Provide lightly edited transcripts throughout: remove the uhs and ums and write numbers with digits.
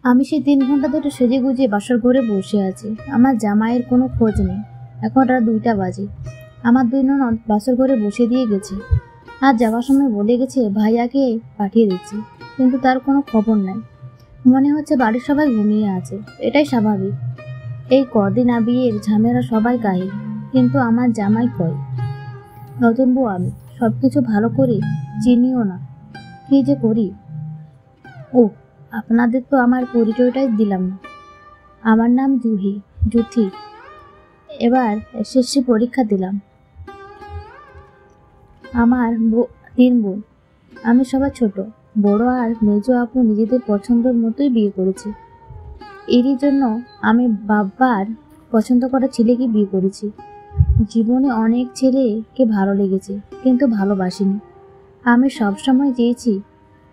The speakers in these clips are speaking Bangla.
আমি সেই 3 ঘন্টা ধরে সেজে গুজে বাসর ঘরে বসে আছি। আমার জামাইয়ের কোনো খোঁজ নেই। এখন রাত 2টা বাজে। আমার 2 ননদ বাসর ঘরে বসে দিয়ে গেছে। আর যাওয়ার সময় বলে গেছে ভাইয়াকে পাঠিয়ে দিচ্ছি, কিন্তু তার কোনো খবর নাই। মনে হচ্ছে বাড়ির সবাই ঘুমিয়ে আছে। এটাই স্বাভাবিক। এই কদিন বিয়ের ঝামেলা সবাই গায়ে, কিন্তু আমার জামাই কই? নতুন বউ আমি, সবকিছু ভালো করে চিনিও না, কি যে করি। ও, আপনাদের তো আমার পরিচয়টাই দিলাম না। আমার নাম জুথি। এবার এসএসসি পরীক্ষা দিলাম। আমার 3 বোন। আমি সবার ছোট। বড় আর মেজো আপু নিজেদের পছন্দের মতোই বিয়ে করেছে। এরই জন্য আমি বাবার পছন্দ করা ছেলেকে বিয়ে করেছি। জীবনে অনেক ছেলেকে ভালো লেগেছে, কিন্তু ভালোবাসিনি। আমি সবসময় চেয়েছি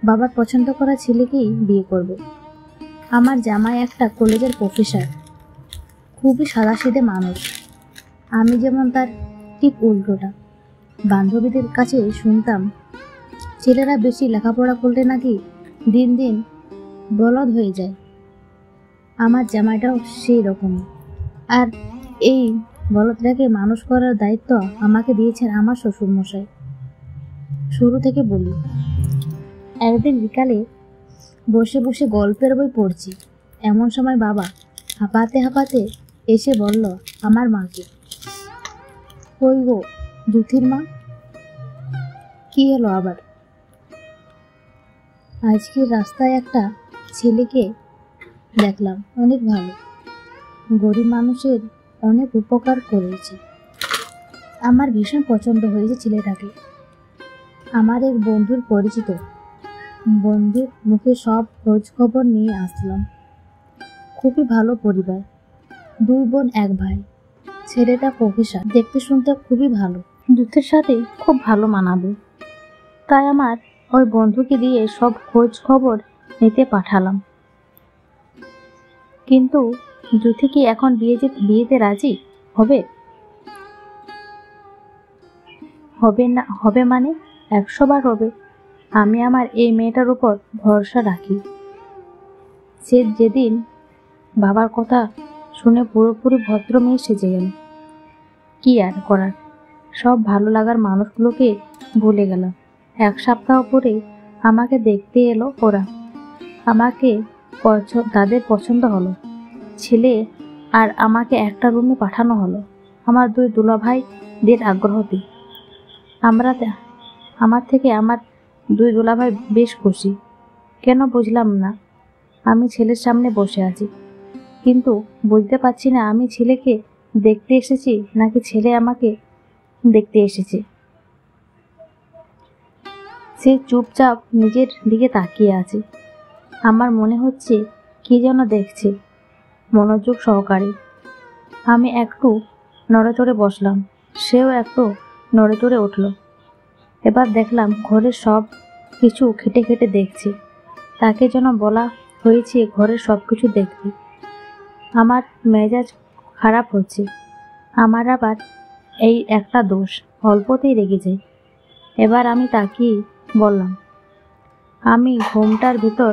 বাবার পছন্দ করা ছেলেকেই বিয়ে করব। আমার জামাই একটা কলেজের প্রফেসর, খুবই সাদাসিধে মানুষ। আমি যেমন তার ঠিক উল্টোটা। বান্ধবীদের কাছে শুনতাম ছেলেরা বেশি লেখাপড়া করলে নাকি দিন দিন বলদ হয়ে যায়। আমার জামাইটাও সেই রকমই। আর এই বলদটাকে মানুষ করার দায়িত্ব আমাকে দিয়েছেন আমার শ্বশুরমশাই। শুরু থেকে বলি, একদিন বিকালে বসে বসে গল্পের বই পড়ছি। এমন সময় বাবা হাঁপাতে হাঁপাতে এসে বলল আমার মাকে, কই গো জুথির মা? কি হলো আবার? আজকে রাস্তায় একটা ছেলেকে দেখলাম, অনেক ভালো, গরিব মানুষের অনেক উপকার করেছে। আমার ভীষণ পছন্দ হয়েছে ছেলেটাকে। আমার এক বন্ধুর পরিচিত। বন্ধুর মুখে সব খোঁজ খবর নিয়ে আসলাম। খুবই ভালো পরিবার, 2 বোন 1 ভাই। ছেলেটা প্রফেসর, দেখতে শুনতে খুবই ভালো। জুথের সাথে খুব ভালো মানাবে। তাই আমার ওই বন্ধুকে দিয়ে সব খোঁজ খবর নিতে পাঠালাম। কিন্তু জুথি কি এখন বিয়েতে রাজি হবে? হবে মানে 100 বার হবে। আমি আমার এই মেয়েটার উপর ভরসা রাখি। সে যেদিন বাবার কথা শুনে পুরোপুরি ভদ্র মেয়ে সেজে গেল। কি আর করার, সব ভালো লাগার মানুষগুলোকে ভুলে গেলাম। 1 সপ্তাহ পরে আমাকে দেখতে এলো ওরা। আমাকে তাদের পছন্দ হলো। ছেলে আর আমাকে একটা রুমে পাঠানো হলো আমার 2 দুলাভাইদের আগ্রহতে। আমার থেকে আমার 2 দুলাভাই বেশ খুশি। কেন বুঝলাম না। আমি ছেলের সামনে বসে আছি, কিন্তু বুঝতে পারছি না আমি ছেলেকে দেখতে এসেছি নাকি ছেলে আমাকে দেখতে এসেছে। সে চুপচাপ নিজের দিকে তাকিয়ে আছে। আমার মনে হচ্ছে কি যেন দেখছে মনোযোগ সহকারে। আমি একটু নড়েচড়ে বসলাম, সেও একটু নড়েচড়ে উঠল। এবার দেখলাম ঘরের সব কিছু খেটে খেটে দেখছে। তাকে যেন বলা হয়েছে ঘরের সব কিছু দেখতে। আমার মেজাজ খারাপ হচ্ছে। আমার আবার এই একটা দোষ, অল্পতেই রেগে যাই। এবার আমি তাকিয়ে বললাম, আমি ঘুমটার ভিতর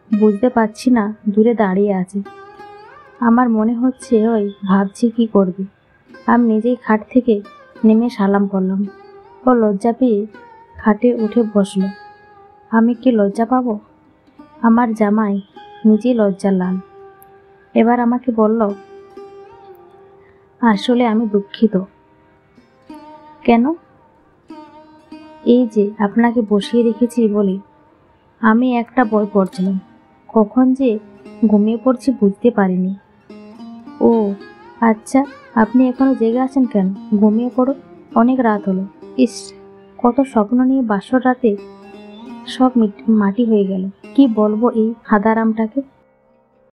বুঝতে পারছি না দূরে দাঁড়িয়ে আছে। আমার মনে হচ্ছে ওই ভাবছি কি করবে। আমি নিজেই খাট থেকে নেমে সালাম করলাম। ও লজ্জা পেয়ে খাটে উঠে বসলো। আমি কি লজ্জা পাবো? আমার জামাই নিজেই লজ্জার লাল। এবার আমাকে বলল, আসলে আমি দুঃখিত। কেন? এই যে আপনাকে বসিয়ে রেখেছি বলে আমি একটা বই পড়ছিলাম, কখন যে ঘুমিয়ে পড়ছি বুঝতে পারিনি। ও আচ্ছা, আপনি এখনো জেগে আছেন কেন? ঘুমিয়ে পড়ো, অনেক রাত হলো। ইস, কত স্বপ্ন নিয়ে বাসর রাতে সব মাটি হয়ে গেল। কি বলবো এই হাদারামটাকে।